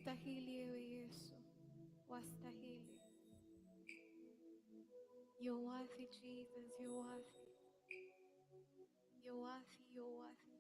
Wastahili ewe Yesu, wastahili. You're worthy, Jesus, you're worthy. You're worthy, you're worthy.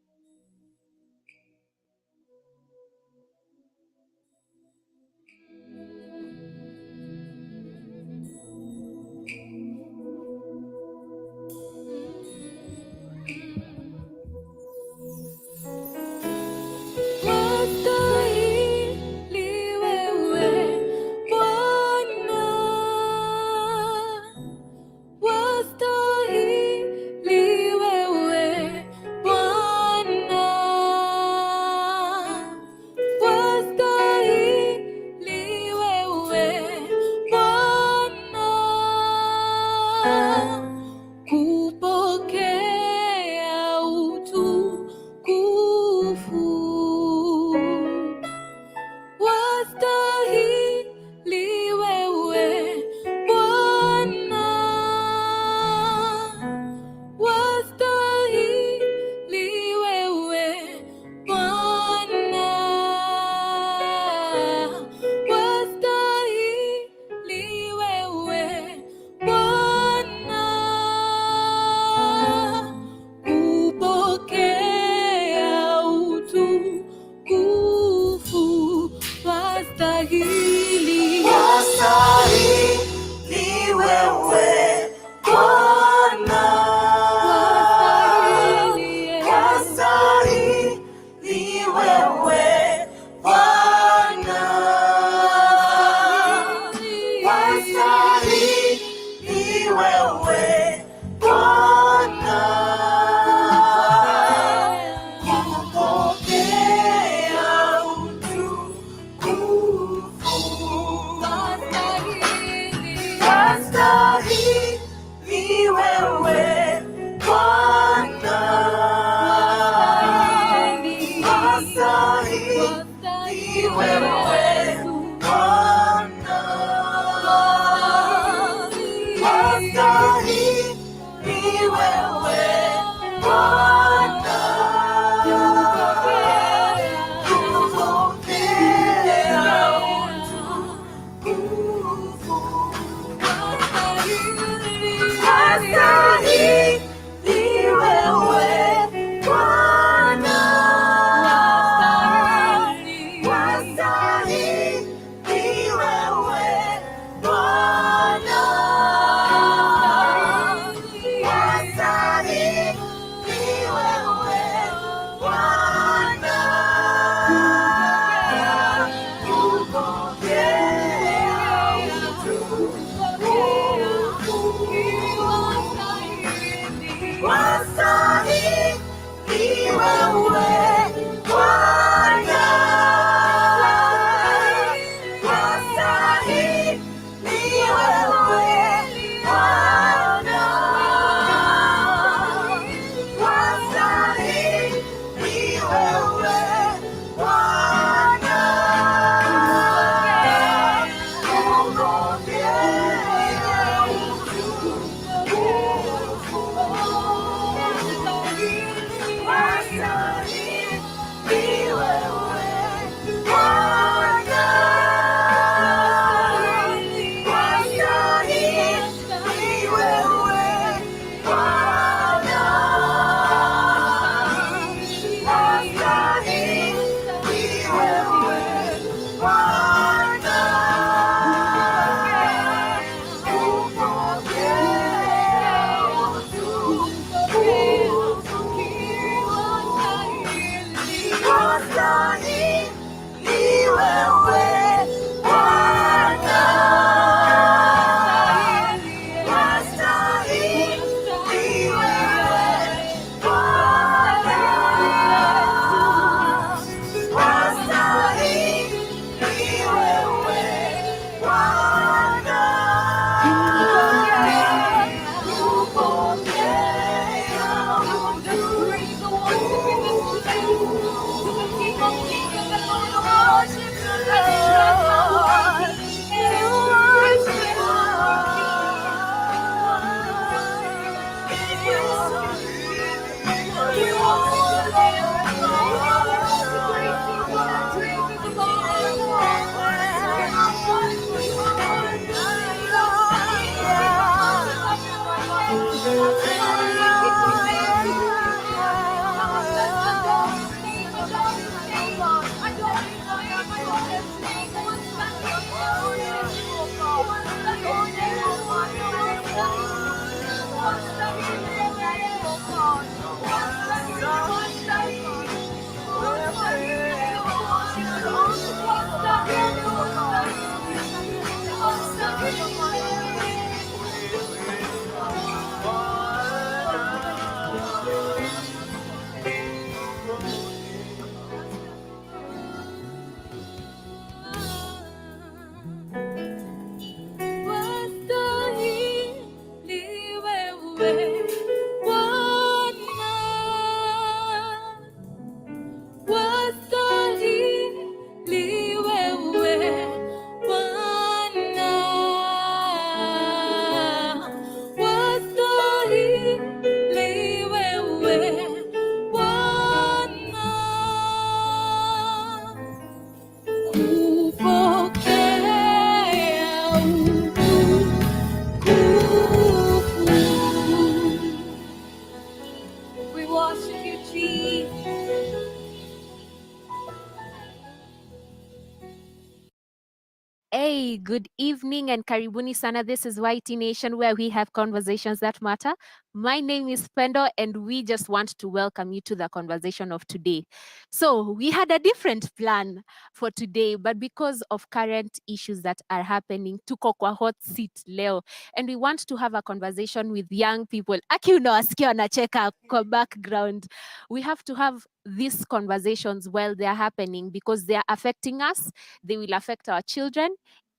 good evening and karibuni sana. This is YT Nation, where we have conversations that matter. My name is Pendo, and we just want to welcome you to the conversation of today. So we had a different plan for today, but because of current issues that are happening, tuko kwa hot seat leo, and we want to have a conversation with young people. Aki unawasikia wanacheka kwa background. We have to have these conversations while they are happening because they are affecting us, they will affect our children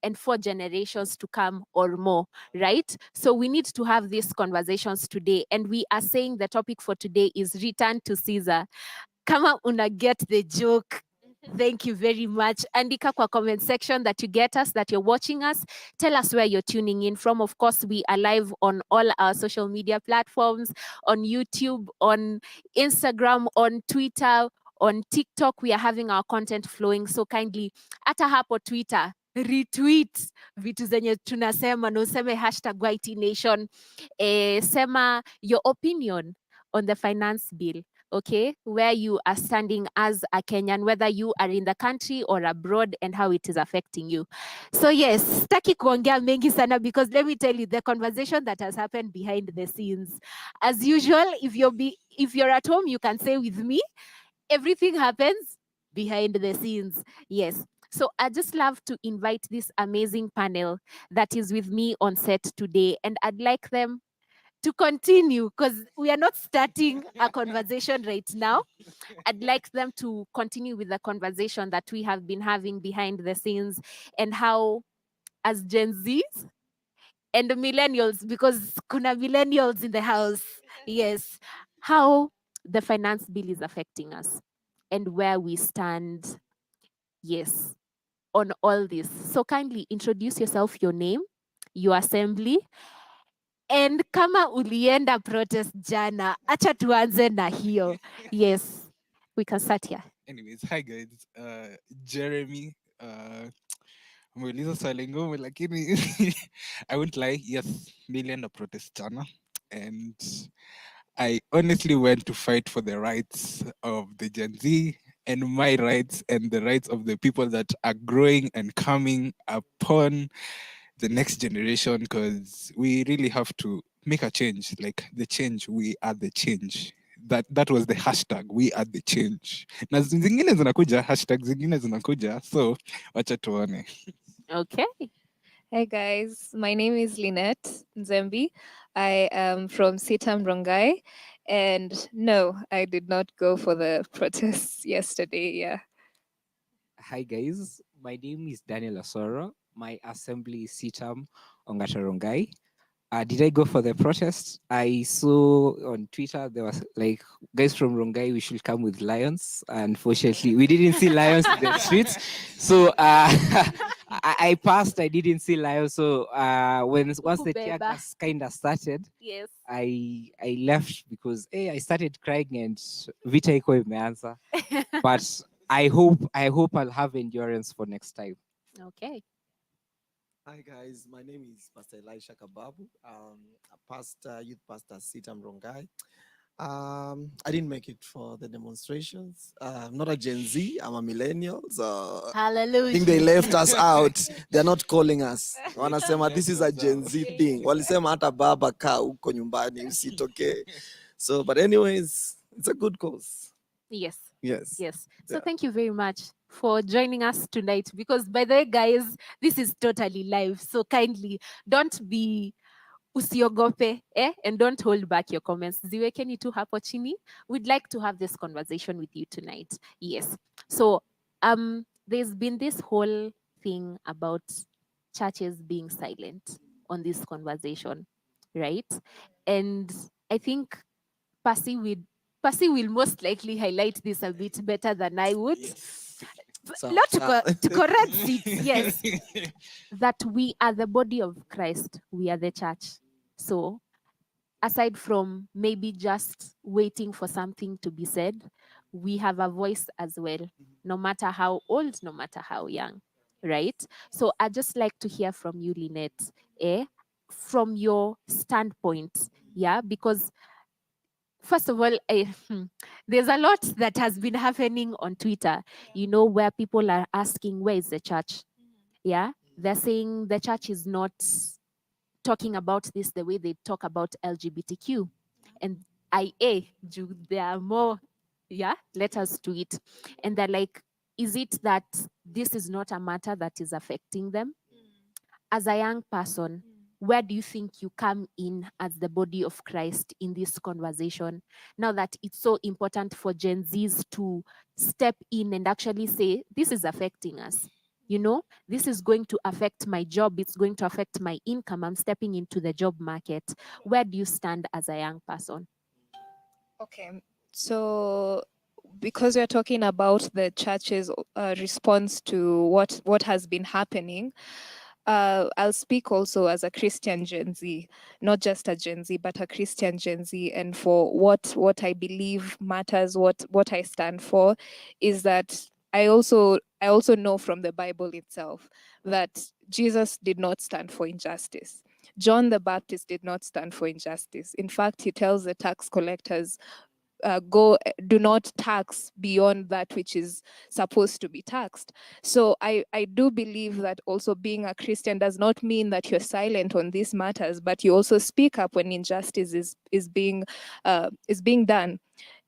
and 4 generations to come or more, right? So we need to have these conversations today. And we are saying the topic for today is return to Caesar. Kama una get the joke, thank you very much. Andika kwa comment section that you get us, that you're watching us. Tell us where you're tuning in from. Of course, we are live on all our social media platforms, on YouTube, on Instagram, on Twitter, on TikTok. We are having our content flowing. So kindly, hata hapo Twitter, retweet vitu zenye tunasema na useme #YTNation. Sema your opinion on the finance bill. Okay, where you are standing as a Kenyan, whether you are in the country or abroad, and how it is affecting you. So yes, sitaki kuongea mengi sana because let me tell you the conversation that has happened behind the scenes. As usual, if you're at home, you can say with me, everything happens behind the scenes. Yes. So I just love to invite this amazing panel that is with me on set today, and I'd like them to continue because we are not starting a conversation right now. I'd like them to continue with the conversation that we have been having behind the scenes and how, as Gen Zs and millennials, because kuna millennials in the house, yes, how the finance bill is affecting us and where we stand, yes, on all this. So kindly introduce yourself, your name, your assembly, and kama ulienda protest jana, acha tuanze na hiyo. Yes, we can start here. Anyways, hi guys. Jeremy. Umeuliza swali ngumu lakini I won't lie. Yes, nilienda protest jana, and I honestly went to fight for the rights of the Gen Z and my rights and the rights of the people that are growing and coming upon the next generation, because we really have to make a change. Like the change, we are the change. That was the hashtag, we are the change. Na zingine zinakuja, hashtag zingine zinakuja, so wacha tuone. Okay. Hi guys, my name is Lynette Nzembi. I am from Citam Rongai, and no, I did not go for the protests yesterday. Yeah. Hi guys, my name is Daniel Osoro. My assembly is Citam Ongatarongai. Did I go for the protest? I saw on Twitter there was like, guys from Rongai, we should come with lions. Unfortunately, we didn't see lions in the streets. So I passed. I didn't see lions. So once the tear Kubeba. gas kind of started, Yes. I left because I started crying and vita iko imeanza. But I hope I'll have endurance for next time. Okay. Hi guys, my name is Pastor Elisha Kababu. A pastor, youth pastor, Citam Rongai. I didn't make it for the demonstrations. I'm not a Gen Z. I'm a millennial. So Hallelujah. I think they left us out. They're not calling us. Wanasema this is a Gen Z thing. Walisema hata baba kaa huko nyumbani usitoke. So, but anyways, it's a good cause. Yes. Yes. Yes. So Yeah. thank you very much for joining us tonight because, by the way, guys, this is totally live. So kindly don't be usiogope, and don't hold back your comments. Ziwekeni tu hapo chini. We'd like to have this conversation with you tonight. Yes. So there's been this whole thing about churches being silent on this conversation, right? And I think Percy will most likely highlight this a bit better than I would. Yes. Not to, So- to correct it, yes. That we are the body of Christ, we are the church. So, aside from maybe just waiting for something to be said, we have a voice as well, no matter how old, no matter how young, right? So, I'd just like to hear from you, Lynette, from your standpoint, yeah, because first of all, there's a lot that has been happening on Twitter, where people are asking, where is the church? Yeah. They're saying the church is not talking about this the way they talk about LGBTQ and IA. There are more, letters to it. And they're like, is it that this is not a matter that is affecting them? As a young person, where do you think you come in as the body of Christ in this conversation? Now that it's so important for Gen Zs to step in and actually say, this is affecting us. This is going to affect my job. It's going to affect my income. I'm stepping into the job market. Where do you stand as a young person? Okay, so because we're talking about the church's response to what has been happening, I'll speak also as a Christian Gen Z, not just a Gen Z, but a Christian Gen Z. And for what I believe matters, what I stand for, is that I also know from the Bible itself that Jesus did not stand for injustice. John the Baptist did not stand for injustice. In fact, he tells the tax collectors, do not tax beyond that which is supposed to be taxed. So I do believe that also being a Christian does not mean that you're silent on these matters, but you also speak up when injustice is being done.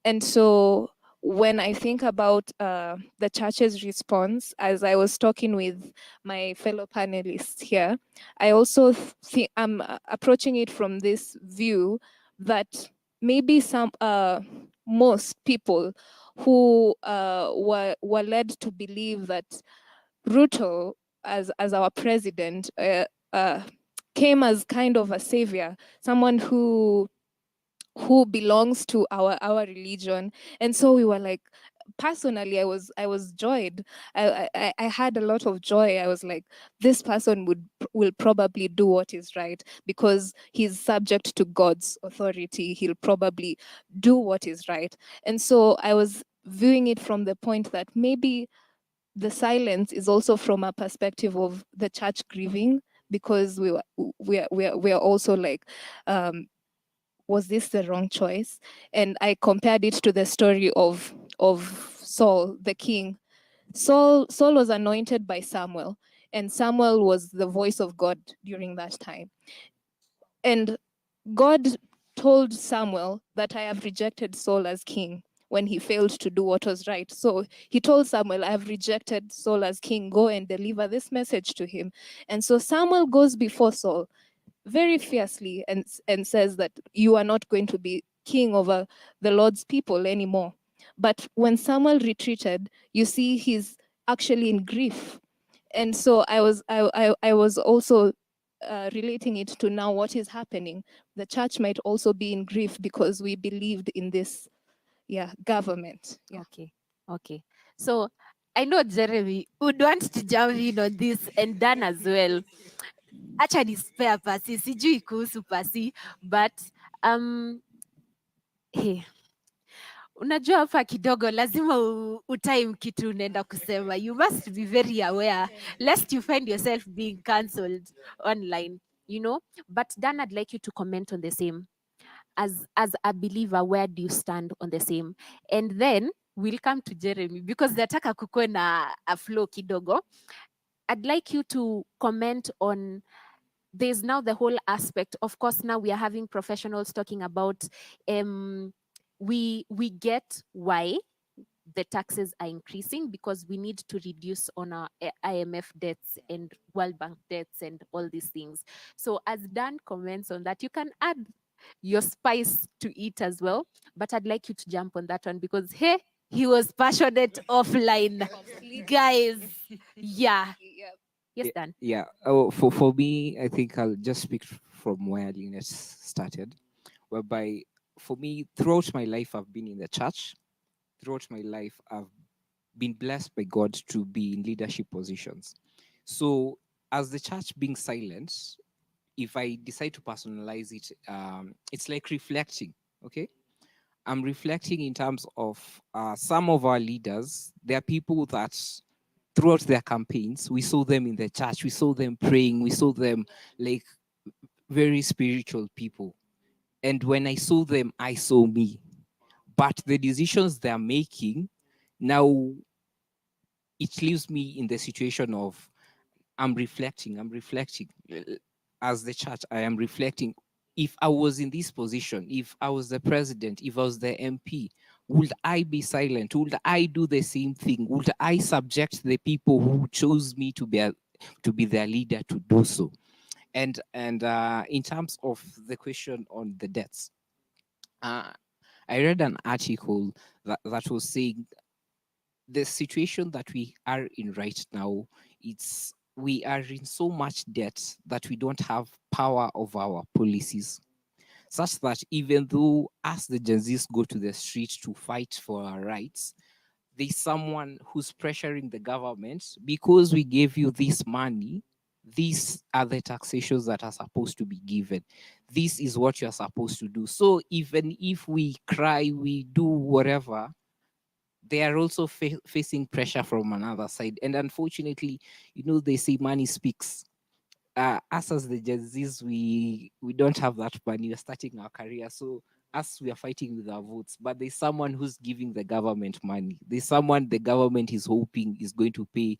And so when I think about the church's response, as I was talking with my fellow panelists here, I also think I'm approaching it from this view that maybe most people who were led to believe that Ruto as our president came as kind of a savior, someone who belongs to our religion. And so we were like, personally, I was joyed. I had a lot of joy. I was like, this person will probably do what is right because he's subject to God's authority. He'll probably do what is right. And so I was viewing it from the point that maybe the silence is also from a perspective of the church grieving, because we are also like, was this the wrong choice? And I compared it to the story of Saul, the king. Saul was anointed by Samuel, and Samuel was the voice of God during that time. And God told Samuel that I have rejected Saul as king when he failed to do what was right. So he told Samuel, I have rejected Saul as king. Go and deliver this message to him. And so Samuel goes before Saul very fiercely and says that you are not going to be king over the Lord's people anymore. But when Samuel retreated, you see he's actually in grief. And so I was also relating it to now what is happening. The church might also be in grief because we believed in this government. Yeah. Okay. So I know Jeremy would want to jump in on this, and Dan as well. Acha ni spare pasi, sijui kuhusu pasi, but hey, unajua hapa kidogo lazima utime kitu unaenda kusema. You must be very aware lest you find yourself being cancelled online, But Dan, I'd like you to comment on the same. As a believer, where do you stand on the same? And then we'll come to Jeremy because nataka kukuwe na a flow kidogo. I'd like you to comment on, there's now the whole aspect. Of course, now we are having professionals talking about we get why the taxes are increasing because we need to reduce on our IMF debts and World Bank debts and all these things. So as Dan comments on that, you can add your spice to it as well. But I'd like you to jump on that one because hey, he was passionate offline. Guys. Yeah. Yes, Dan. Yeah. Oh, for me, I think I'll just speak from where Lynette started, whereby for me, throughout my life, I've been in the church. Throughout my life, I've been blessed by God to be in leadership positions. So, as the church being silent, if I decide to personalize it, it's like reflecting. Okay, I'm reflecting in terms of some of our leaders. There are people that throughout their campaigns, we saw them in the church, we saw them praying, we saw them like very spiritual people. And when I saw them, I saw me. But the decisions they're making now, it leaves me in the situation of I'm reflecting. As the church, I am reflecting. If I was in this position, if I was the president, if I was the MP, would I be silent? Would I do the same thing? Would I subject the people who chose me to be their leader to do so? And in terms of the question on the debts, I read an article that was saying the situation that we are in right now, it's we are in so much debt that we don't have power of our policies, such that even though us the Gen Zs go to the street to fight for our rights, there's someone who's pressuring the government because we gave you this money. These are the taxations that are supposed to be given. This is what you're supposed to do. So even if we cry, we do whatever, they are also facing pressure from another side. And unfortunately, they say money speaks. Us as the Gen Zs, we don't have that money. We're starting our career. So us, we are fighting with our votes. But there's someone who's giving the government money. There's someone the government is hoping is going to pay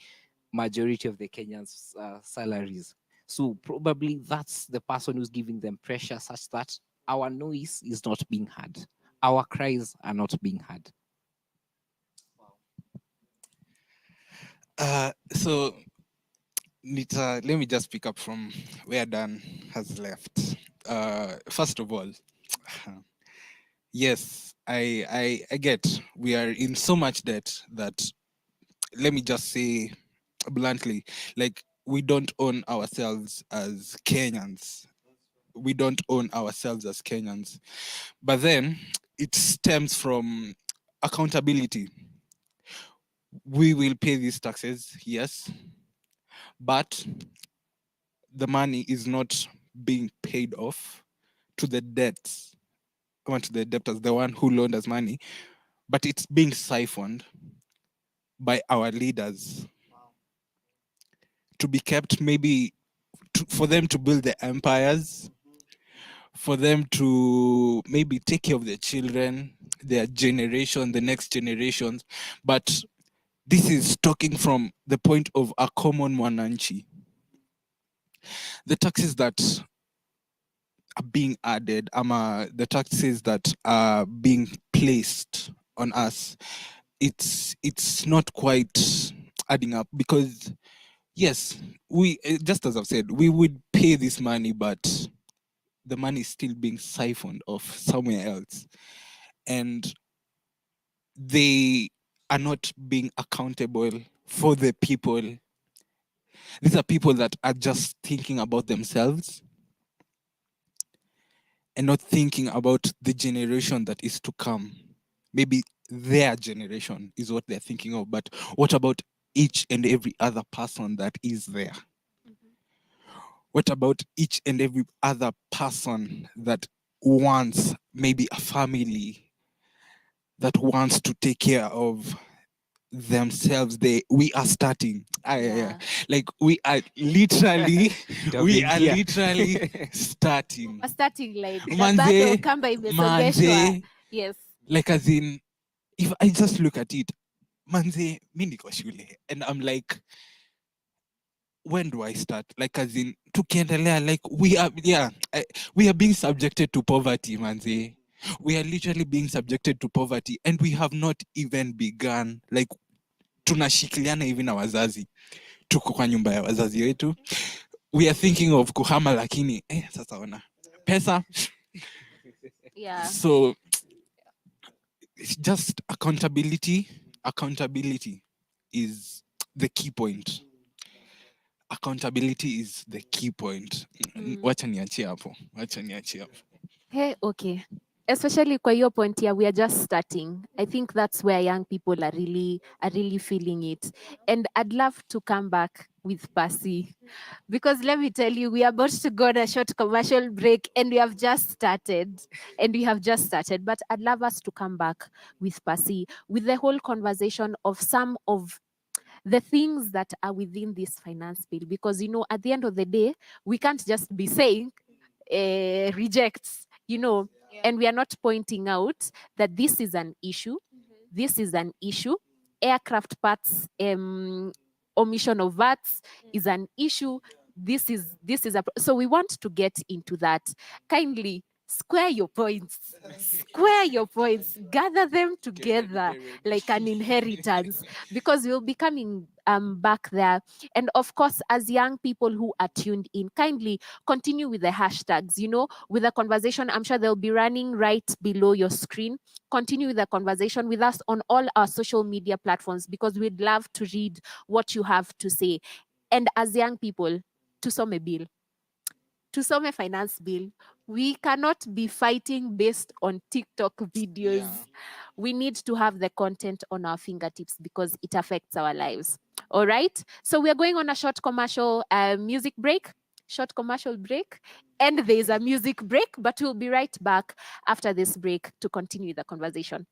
majority of the Kenyans' salaries. So probably that's the person who's giving them pressure such that our noise is not being heard. Our cries are not being heard. So Nita, let me just pick up from where Dan has left. First of all, yes, I get we are in so much debt that, let me just say bluntly, like, we don't own ourselves as Kenyans. We don't own ourselves as Kenyans. But then it stems from accountability. We will pay these taxes, yes, but the money is not being paid off to the debts, to the debtors, the one who loaned us money, but it's being siphoned by our leaders to be kept, maybe for them to build their empires, for them to maybe take care of their children, their generation, the next generations. But this is talking from the point of a common mwananchi. The taxes that are being added, the taxes that are being placed on us, it's not quite adding up, because yes, we, just as I've said, we would pay this money, but the money is still being siphoned off somewhere else, and they are not being accountable for the people. These are people that are just thinking about themselves and not thinking about the generation that is to come. Maybe their generation is what they're thinking of, but what about each and every other person that is there? What about each and every other person that wants maybe a family, that wants to take care of themselves? We are starting. Yeah. Like, we are literally Itabengia. starting. A starting line. Na Manze, bado kamba imesogeshwa. manze, Yes. like, as in, if I just look at it, manze, mi niko shule, and I'm like, when do I start? Like, as in, tukiendelea, like, we are being subjected to poverty, manze. We are literally being subjected to poverty, and we have not even begun. Like, tunashikiliana hivi na wazazi, tuko kwa nyumba ya wazazi wetu. We are thinking of kuhama, lakini sasa ona pesa. Yeah. So it's just accountability is the key point. Accountability is the key point. Wacha niachie hapo. Hey, okay. Especially kwa hiyo point here, we are just starting. I think that's where young people are really feeling it. And I'd love to come back with Percy, because let me tell you, we are about to go on a short commercial break, and we have just started. But I'd love us to come back with Percy, with the whole conversation of some of the things that are within this finance bill, because at the end of the day, we can't just be saying rejects, and we are not pointing out that this is an issue. This is an issue. Aircraft parts omission of VATs is an issue. This is so we want to get into that. Kindly square your points. Square your points. Gather them together like an inheritance, because we'll be coming back there. And of course, as young people who are tuned in, kindly continue with the hashtags, with the conversation. I'm sure they'll be running right below your screen. Continue with the conversation with us on all our social media platforms, because we'd love to read what you have to say. And as young people, tusome bill, tusome finance bill. We cannot be fighting based on TikTok videos. Yeah. We need to have the content on our fingertips because it affects our lives. All right. So we are going on a short commercial music break. Short commercial break. And there's a music break, but we'll be right back after this break to continue the conversation.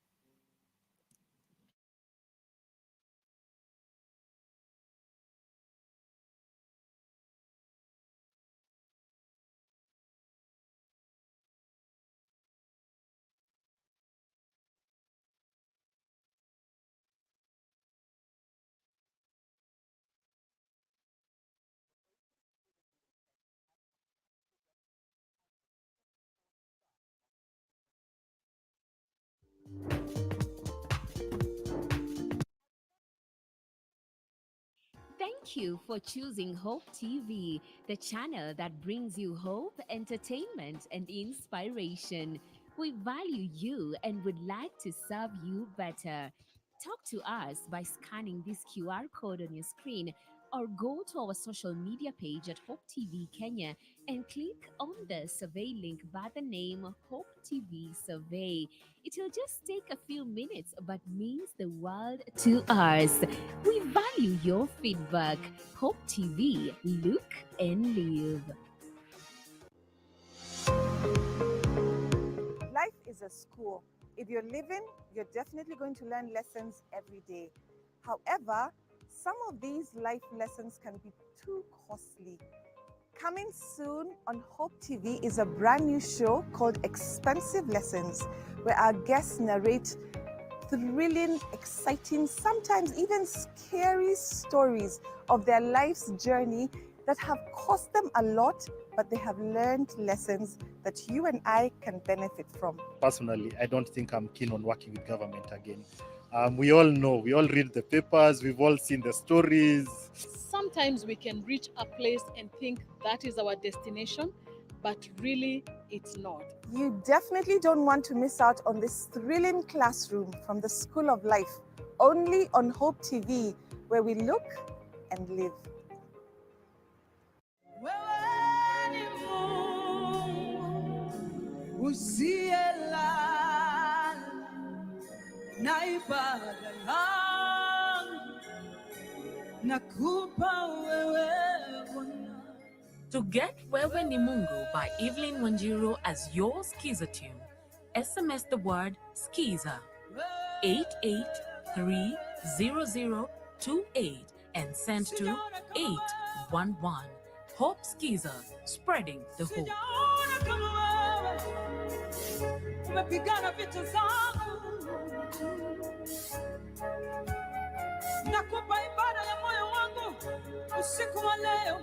Thank you for choosing Hope TV, the channel that brings you hope, entertainment, and inspiration. We value you and would like to serve you better. Talk to us by scanning this QR code on your screen or go to our social media page at Hope TV Kenya and click on the survey link by the name Hope TV Survey. It will just take a few minutes but means the world to us. We value your feedback. Hope TV, look and live. Life is a school. If you're living, you're definitely going to learn lessons every day. However, some of these life lessons can be too costly. Coming soon on Hope TV is a brand new show called Expensive Lessons, where our guests narrate thrilling, exciting, sometimes even scary stories of their life's journey that have cost them a lot, but they have learned lessons that you and I can benefit from. Personally, I don't think I'm keen on working with government again. We all know, we all read the papers, we've all seen the stories. Sometimes we can reach a place and think that is our destination, but really it's not. You definitely don't want to miss out on this thrilling classroom from the School of Life, only on Hope TV, where we look and live. To get Wewe ni Mungu by Evelyn Wanjiru as your Skiza tune, SMS the word Skiza 88300028 and send to 811. Hope Skiza, spreading the hope. Nakupa ibada ya moyo wangu usiku wa leo.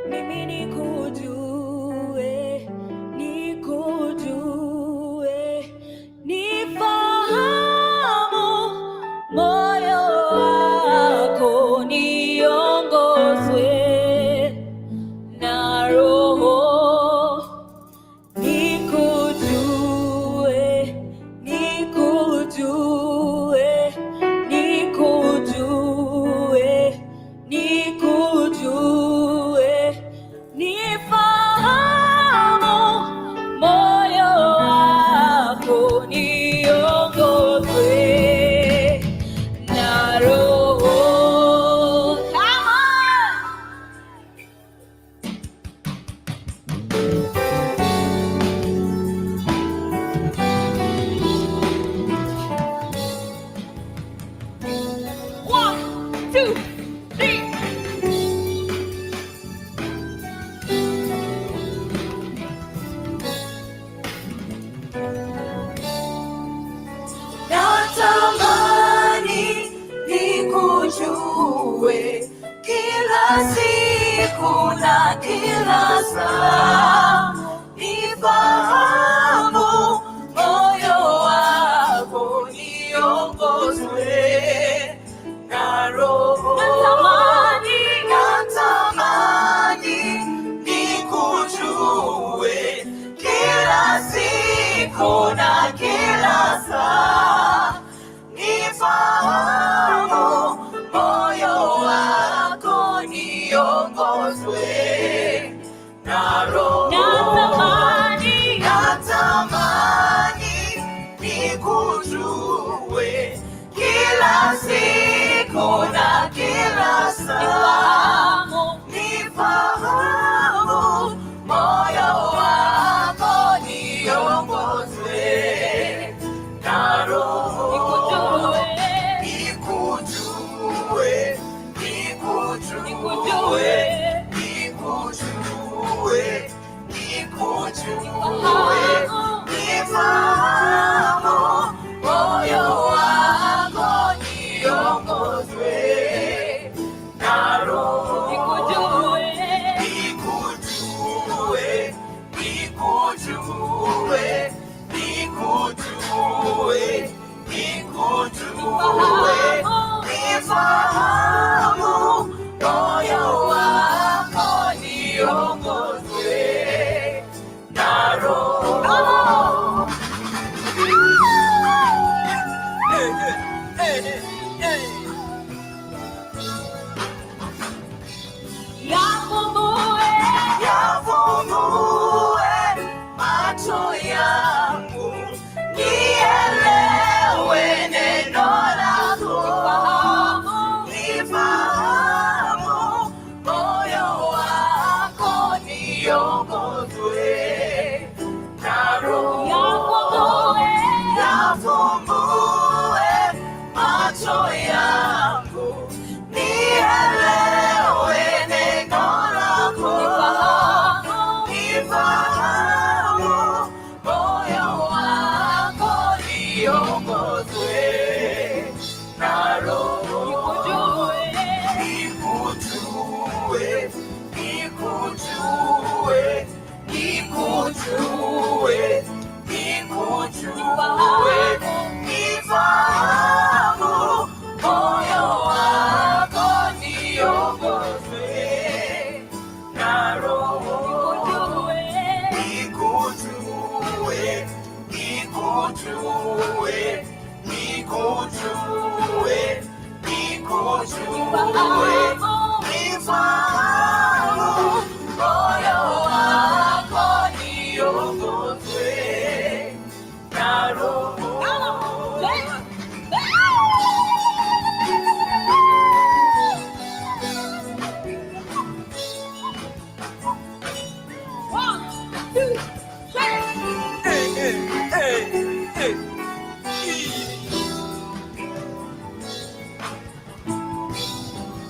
Mimi nikujue, nifahamu moyo wako, niongozwe na Roho, nikujue, nikujue. kila saa, nifahamu moyo wako, niongozwe na Roho. Natamani nikujue kila siku na kila saa, nifahamu moyo wako, niongozwe na Roho. Natamani nikujue kila siku na kila saa, nifahamu moyo wako, niongozwe na Roho. Nikujue, nikujue, nikujue, nikujue, nifahamu moyo wako, niongozwe na Roho. Nikujue, nikujue, nikujue, nikujue, nikujue, nifahamu moyo wako, niongozwe na Roho. Yafumbue macho yangu, nielewe neno lako, nifahamu moyo wako, niongozwe na Roho. Yafumbue macho yangu, nielewe neno lako, nifahamu moyo wako, niongozwe na Roho. Nikujue, nikujue, nikujue, nikujue, nifahamu moyo wako, niongozwe na Roho. Nikujue, nikujue, nikujue, nikujue, nifahamu moyo wako, niongozwe na Roho.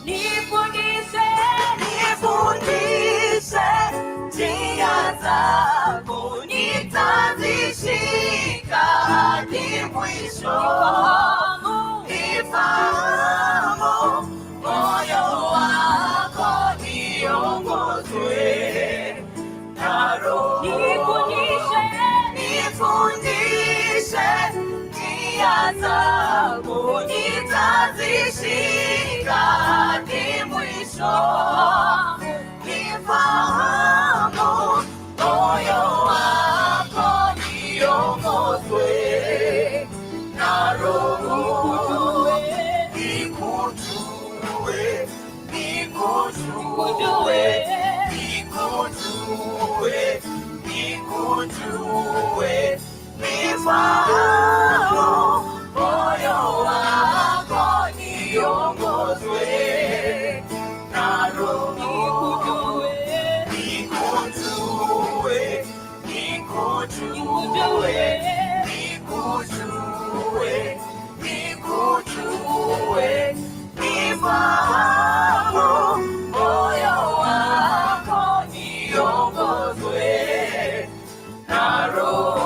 Nifundishe, nifundishe njia zako, nitazishika hadi mwisho. Nifahamu moyo wako, niongozwe na Roho. Nifundishe, nifundishe njia zako, nitazishika hadi mwisho. Nifahamu moyo wako, niongozwe na Roho. Nikujue, nikujue, nikujue, nikujue, nifahamu moyo wako, niongozwe na Roho. Nikujue, nikujue, nikujue, nikujue, nifahamu moyo wako, niongozwe na Roho.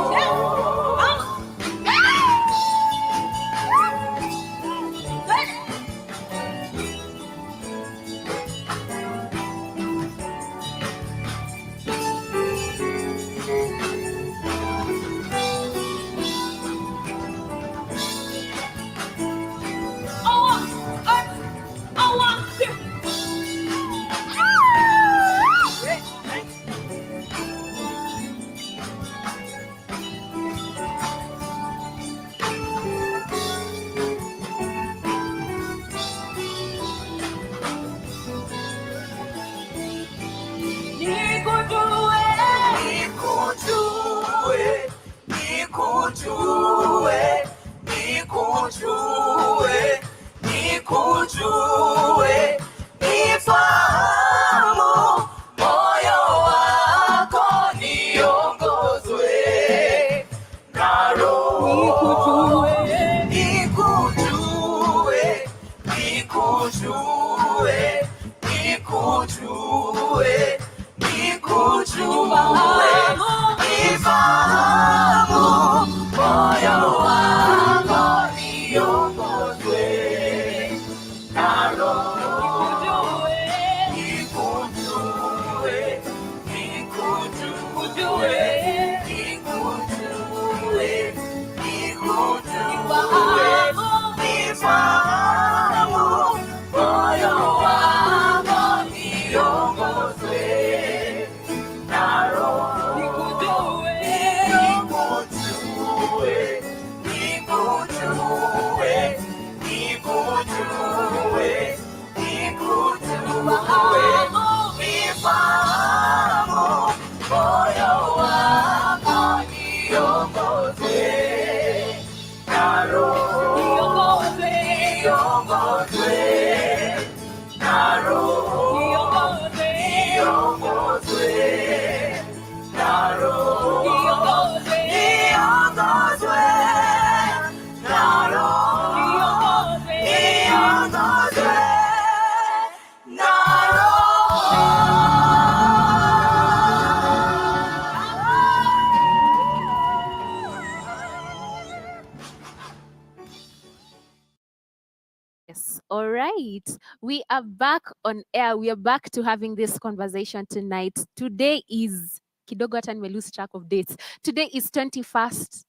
Yes. All right. We are back on air. We are back to having this conversation tonight. Today is kidogo hata nimelose track of dates. Today is 21st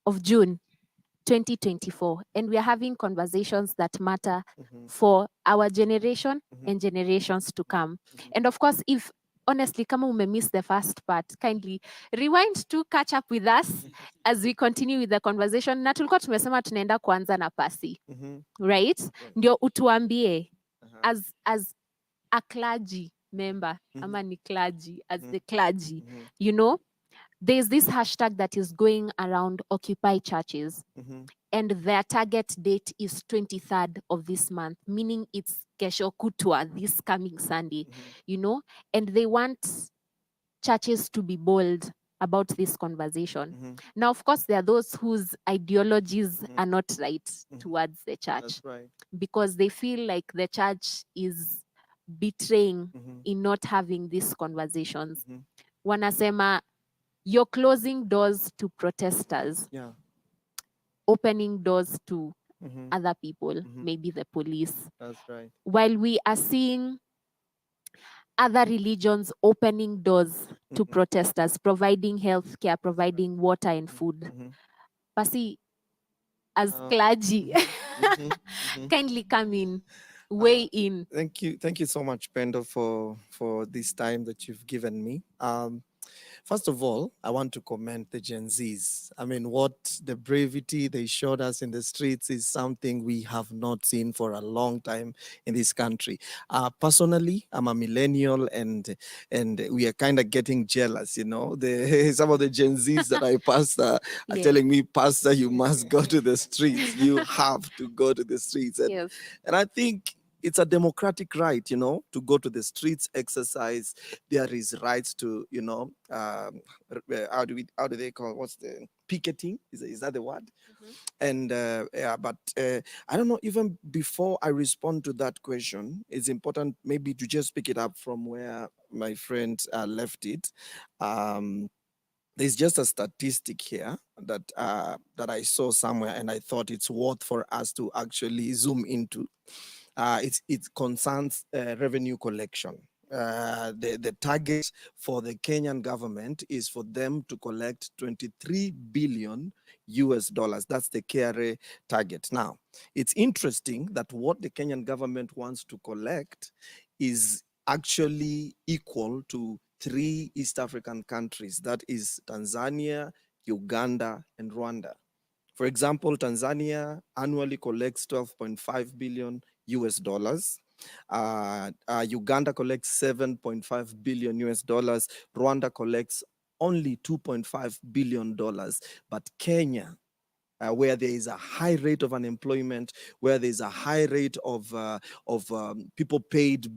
of June 2024 and we are having conversations that matter for our generation and generations to come. And of course, if honestly kama miss the first part, kindly rewind to catch up with us as we continue with the conversation. Na tulikuwa tumesema tunaenda kuanza na pasi. Right? Ndio utuambie as a clergy member, ama ni clergy, as the clergy, you know, there's this hashtag that is going around Occupy churches. And their target date is 23rd of this month, meaning it's kesho kutwa, this coming Sunday, you know, and they want churches to be bold about this conversation. Now, of course, there are those whose ideologies are not right towards the church. That's right. Because they feel like the church is betraying in not having these conversations. Wanasema, you're closing doors to protesters, Yeah. opening doors to other people, maybe the police. That's right. While we are seeing other religions opening doors to protesters, providing healthcare, providing water and food. Pasi, as clergy, kindly come in, weigh in. Thank you so much, Pendo, for this time that you've given me. First of all, I want to commend the Gen Zs. I mean, what the bravery they showed us in the streets is something we have not seen for a long time in this country. Personally, I'm a millennial, and we are kind of getting jealous. You know, some of the Gen Zs that I pastor are telling me, Pastor, you must go to the streets. You have to go to the streets, and I think it's a democratic right, you know, to go to the streets, exercise. There is rights to, you know, how do they call it? What's the picketing? Is that the word? And but I don't know. Even before I respond to that question, it's important maybe to just pick it up from where my friend left it. There's just a statistic here that I saw somewhere, and I thought it's worth for us to actually zoom into. It concerns revenue collection. The target for the Kenyan government is for them to collect 23 billion US dollars. That's the KRA target. Now, it's interesting that what the Kenyan government wants to collect is actually equal to 3 East African countries. That is Tanzania, Uganda, and Rwanda. For example, Tanzania annually collects 12.5 billion US dollars. Uganda collects 7.5 billion US dollars. Rwanda collects only 2.5 billion dollars. But Kenya, where there is a high rate of unemployment, where there is a high rate of people paid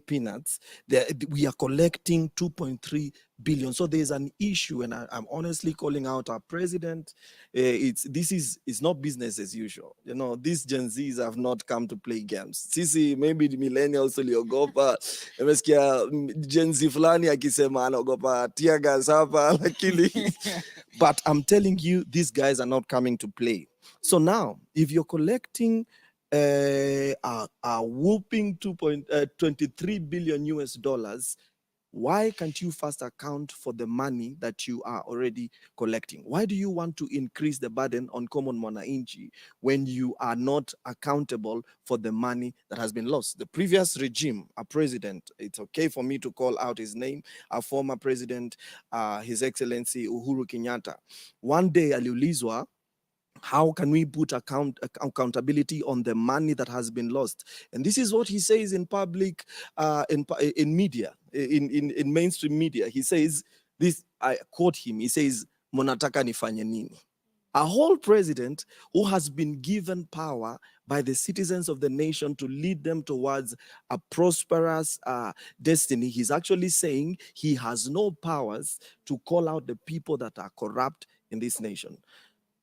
peanuts, we are collecting 2.3 billion. So there's an issue, and I'm honestly calling out our president. This is not business as usual. You know, these Gen Zs have not come to play games. Sisi maybe the millennials waliogopa, nimesikia Gen Z fulani akisema anaogopa tear gas hapa lakini but I'm telling you, these guys are not coming to play. So now, if you're collecting a whooping 23 billion US dollars, Why can't you first account for the money that you are already collecting? Why do you want to increase the burden on common mwananchi when you are not accountable for the money that has been lost? The previous regime, a president, it's okay for me to call out his name, a former president, His Excellency Uhuru Kenyatta. One day aliulizwa, how can we put accountability on the money that has been lost? And this is what he says in public, in media, in mainstream media. He says this, I quote him, he says, "Monataka nifanye nini?" A whole president who has been given power by the citizens of the nation to lead them towards a prosperous destiny. He's actually saying he has no powers to call out the people that are corrupt in this nation.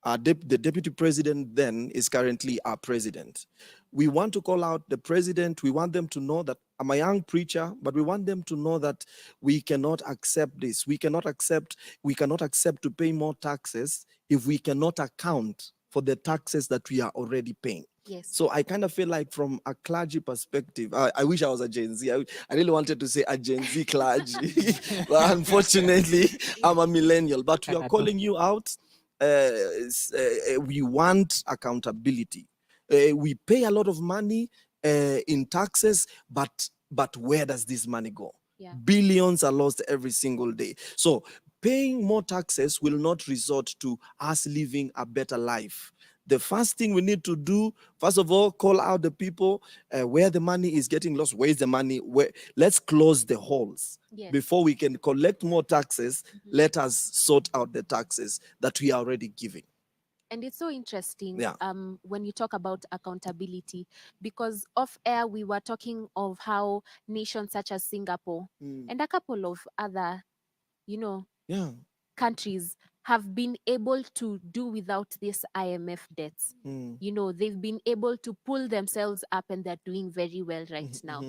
The deputy president then is currently our president. We want to call out the president. We want them to know that I'm a young preacher, but we want them to know that we cannot accept this. We cannot accept to pay more taxes if we cannot account for the taxes that we are already paying. Yes. So I kind of feel like from a clergy perspective, I wish I was a Gen Z. I really wanted to say a Gen Z clergy, but unfortunately, I'm a millennial. But we are calling you out. We want accountability. We pay a lot of money in taxes, but where does this money go? Yeah. Billions are lost every single day. So paying more taxes will not result to us living a better life. The first thing we need to do, first of all, call out the people where the money is getting lost. Where is the money? Let's close the holes. Yes. Before we can collect more taxes. Let us sort out the taxes that we are already giving. And it's so interesting Yeah. when you talk about accountability, because off air we were talking of how nations such as Singapore and a couple of other, Yeah. countries have been able to do without this IMF debts. They've been able to pull themselves up and they're doing very well right now.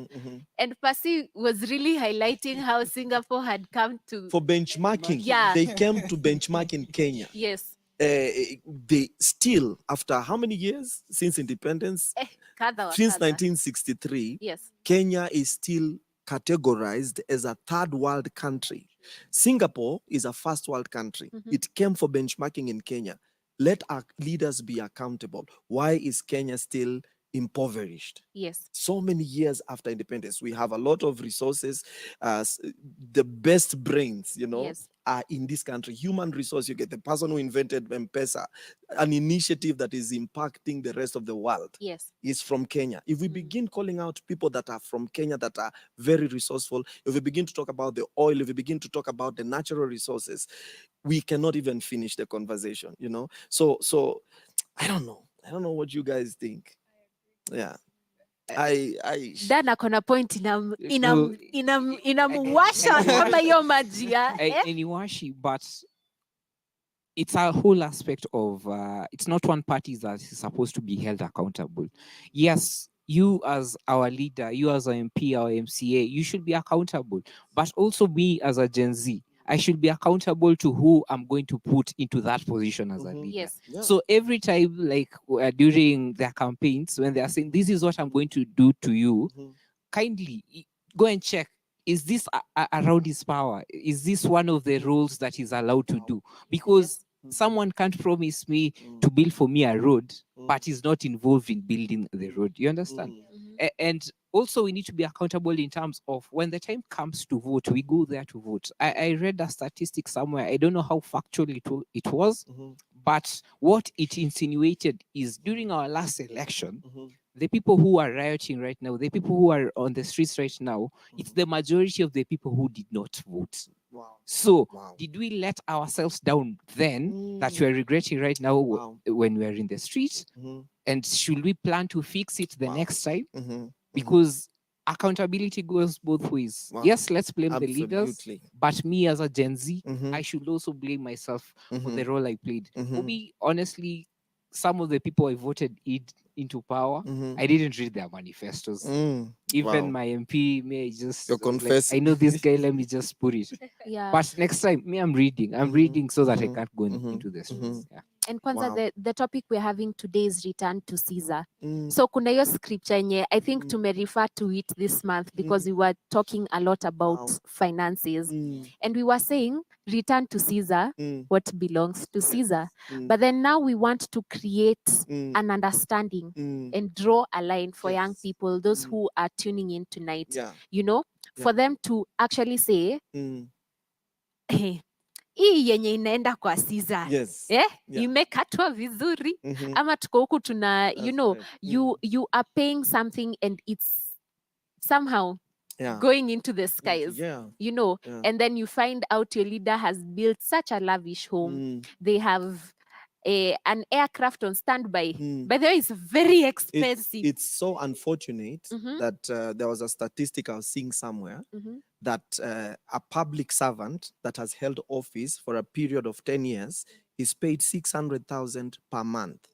And Percy was really highlighting how Singapore had come to... For benchmarking, Yeah. they came to benchmark in Kenya. Yes. They still, after how many years since independence? Kadha wa Since kadha. 1963, Yes. Kenya is still categorized as a third world country. Singapore is a first world country. It came for benchmarking in Kenya. Let our leaders be accountable. Why is Kenya still impoverished? Yes. So many years after independence, we have a lot of resources. The best brains, Yes. are in this country. Human resource, you get the person who invented M-Pesa, an initiative that is impacting the rest of the world. Yes. Is from Kenya. If we begin calling out people that are from Kenya that are very resourceful, if we begin to talk about the oil, if we begin to talk about the natural resources, we cannot even finish the conversation, So I don't know. I don't know what you guys think. Yeah. Dana kona point No, inamwasha kama hiyo maji ya. Iniwashi, but it's a whole aspect of it's not one party that is supposed to be held accountable. Yes, you as our leader, you as our MP, our MCA, you should be accountable, but also me as a Gen Z, I should be accountable to who I'm going to put into that position as a leader. Yes. Yeah. So every time, like during their campaigns, when they are saying, this is what I'm going to do to you, kindly go and check. Is this around his power? Is this one of the roles that he's allowed to do? Because someone can't promise me to build for me a road, but he's not involved in building the road. You understand? And also we need to be accountable in terms of when the time comes to vote, we go there to vote. I read a statistic somewhere. I don't know how factual it was, but what it insinuated is during our last election, the people who are rioting right now, the people who are on the streets right now, it's the majority of the people who did not vote. Wow. So Wow. did we let ourselves down then that we're regretting right now when we're in the streets? And should we plan to fix it the next time? Because accountability goes both ways. Wow. Yes, let's blame the leaders, Absolutely. but me as a Gen Z, I should also blame myself for the role I played. For me, honestly, some of the people I voted into power, I didn't read their manifestos. Even Wow. my MP, may I just You're was like, confessing. I know this guy, let me just put it. Yeah. But next time, me, I'm reading so that I can't go into the streets. Mhm. Yeah. And kwanza Wow. the topic we're having today is return to Caesar. Mm. So kuna hiyo scripture yenye I think Mm. tume refer to it this month because we were talking a lot about Wow. finances. Mm. And we were saying return to Caesar, Mm. what belongs to Caesar. Mm. But then now we want to create Mm. an understanding Mm. and draw a line for young Yes. people, those Mm. who are tuning in tonight, Yeah. you know, for them to actually say, Mm. hii yenye inaenda kwa Caesar, Yes. yeah? Yeah. Imekatwa vizuri, Mhm. ama tuko huku tuna, you That's know, right. you are paying something and it's somehow Yeah. going into the skies, Yeah. you know, Yeah. and then you find out your leader has built such a lavish home. Mm. They have an aircraft on standby. Mm. By the way, it's very expensive. It's so unfortunate Mhm. that there was a statistic I was seeing somewhere Mhm. that a public servant that has held office for a period of 10 years is paid 600,000 per month.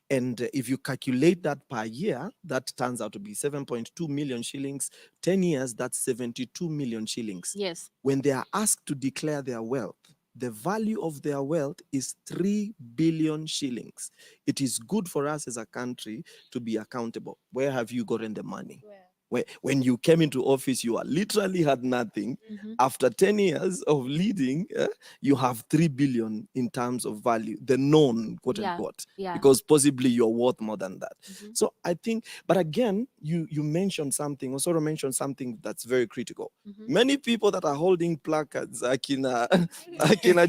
And if you calculate that per year, that turns out to be 7.2 million shillings. 10 years, that's 72 million shillings. Yes. When they are asked to declare their wealth, the value of their wealth is 3 billion shillings. It is good for us as a country to be accountable. Where have you gotten the money? When you came into office, you literally had nothing. Mhm. After 10 years of leading, you have 3 billion in terms of value, the known, quote Yeah, unquote, yeah. because possibly you're worth more than that. Mhm. So I think, but again, you mentioned something, Osoro mentioned something that's very critical. Mhm. Many people that are holding placards, akina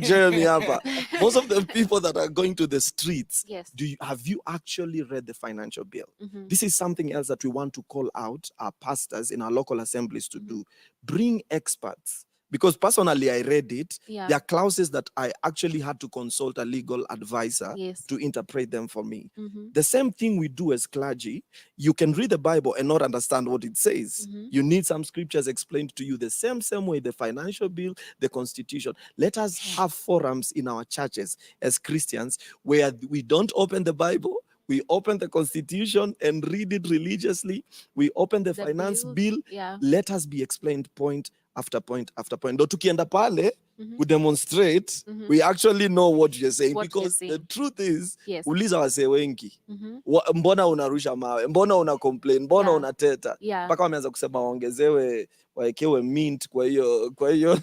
Jeremy Hapa, most of the people that are going to the streets, Yes. have you actually read the financial bill? Mhm. This is something else that we want to call out our pastors in our local assemblies to do. Bring experts. Because personally, I read it. Yeah. There are clauses that I actually had to consult a legal advisor Yes. to interpret them for me. Mhm. The same thing we do as clergy. You can read the Bible and not understand what it says. Mhm. You need some scriptures explained to you the same way, the financial bill, the constitution. Let us have forums in our churches as Christians where we don't open the Bible. We open the constitution and read it religiously. We open the finance bill. Yeah. Let us be explained point after point after point. Ndo tukienda pale, Mhm. we demonstrate, Mhm. we actually know what you're saying. What you're Because the saying. truth is, Yes. uliza wasee wengi. Mhm. Mbona unarusha mawe? Mbona una complain? Mbona Yeah. unateta? Yeah. Mpaka wameanza kusema waongezewe, waekewe mint kwa hiyo.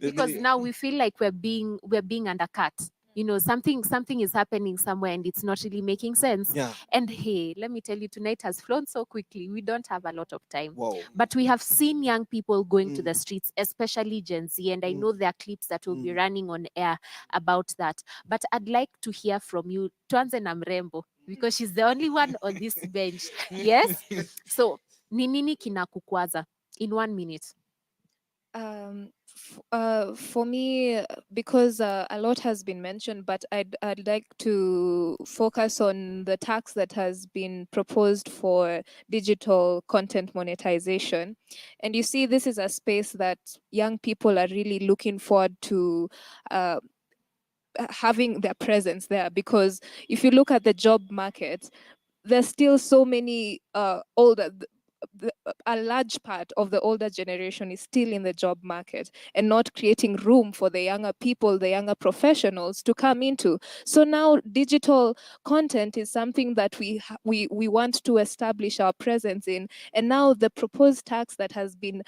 Because now we feel like we're being undercut. You know, something is happening somewhere and it's not really making sense. Yeah. And hey, let me tell you, tonight has flown so quickly. We don't have a lot of time. Wow. But we have seen young people going to the streets, especially Gen Z. And I know there are clips that will be running on air about that. But I'd like to hear from you, Tuanze na Mrembo, because she's the only one on this bench. Yes? So, ni nini kinakukwaza? In 1 minute. For me, because a lot has been mentioned, but I'd like to focus on the tax that has been proposed for digital content monetization. And you see, this is a space that young people are really looking forward to having their presence there, because if you look at the job market, there's still so many a large part of the older generation is still in the job market and not creating room for the younger people, the younger professionals to come into. So now digital content is something that we want to establish our presence in. And now the proposed tax that has been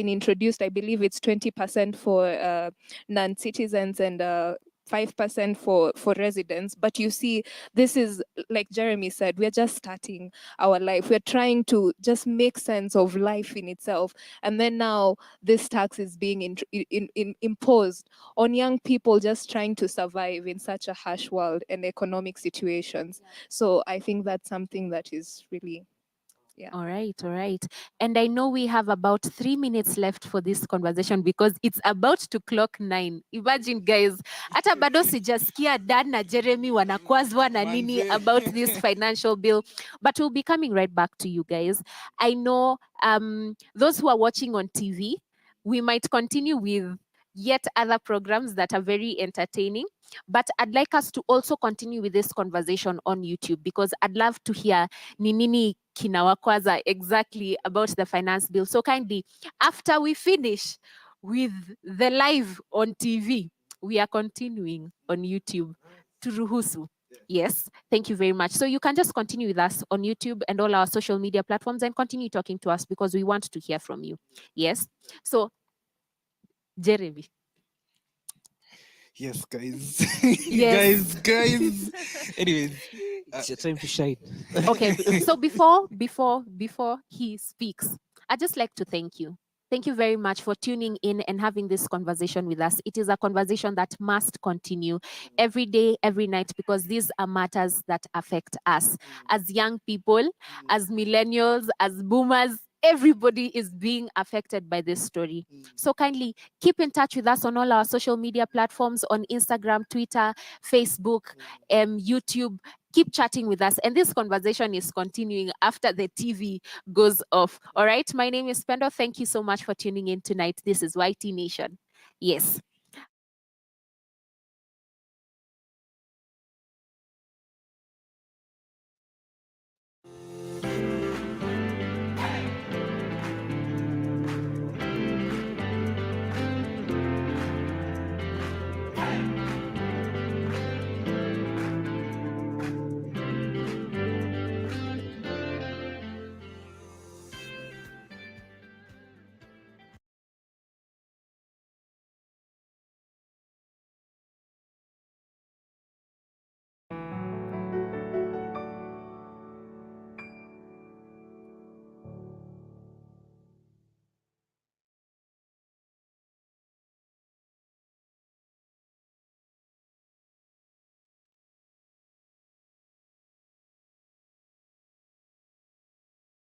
introduced, I believe it's 20% for non-citizens and 5% for residents. But you see, this is, like Jeremy said, we're just starting our life. We're trying to just make sense of life in itself. And then now this tax is being imposed on young people just trying to survive in such a harsh world and economic situations. So I think that's something that is really, yeah. All right. And I know we have about 3 minutes left for this conversation because it's about to clock 9. Imagine, guys, hata bado sijasikia Dan na Jeremy wanakwazwa na nini about this financial bill. But we'll be coming right back to you guys. I know those who are watching on TV, we might continue with yet other programs that are very entertaining. But I'd like us to also continue with this conversation on YouTube because I'd love to hear ni nini kinawakwaza exactly about the finance bill. So kindly, after we finish with the live on TV, we are continuing on YouTube. Turuhusu. Yes, thank you very much. So you can just continue with us on YouTube and all our social media platforms and continue talking to us because we want to hear from you. Yes. So, Jeremy. Yes, guys. Yes. guys. Anyways, It's your time to shine. Okay. So before he speaks, I'd just like to thank you. Thank you very much for tuning in and having this conversation with us. It is a conversation that must continue every day, every night, because these are matters that affect us as young people, as millennials, as boomers. Everybody is being affected by this story. So kindly keep in touch with us on all our social media platforms on Instagram, Twitter, Facebook, YouTube. Keep chatting with us. And this conversation is continuing after the TV goes off. All right. My name is Pendo. Thank you so much for tuning in tonight. This is YT Nation. Yes.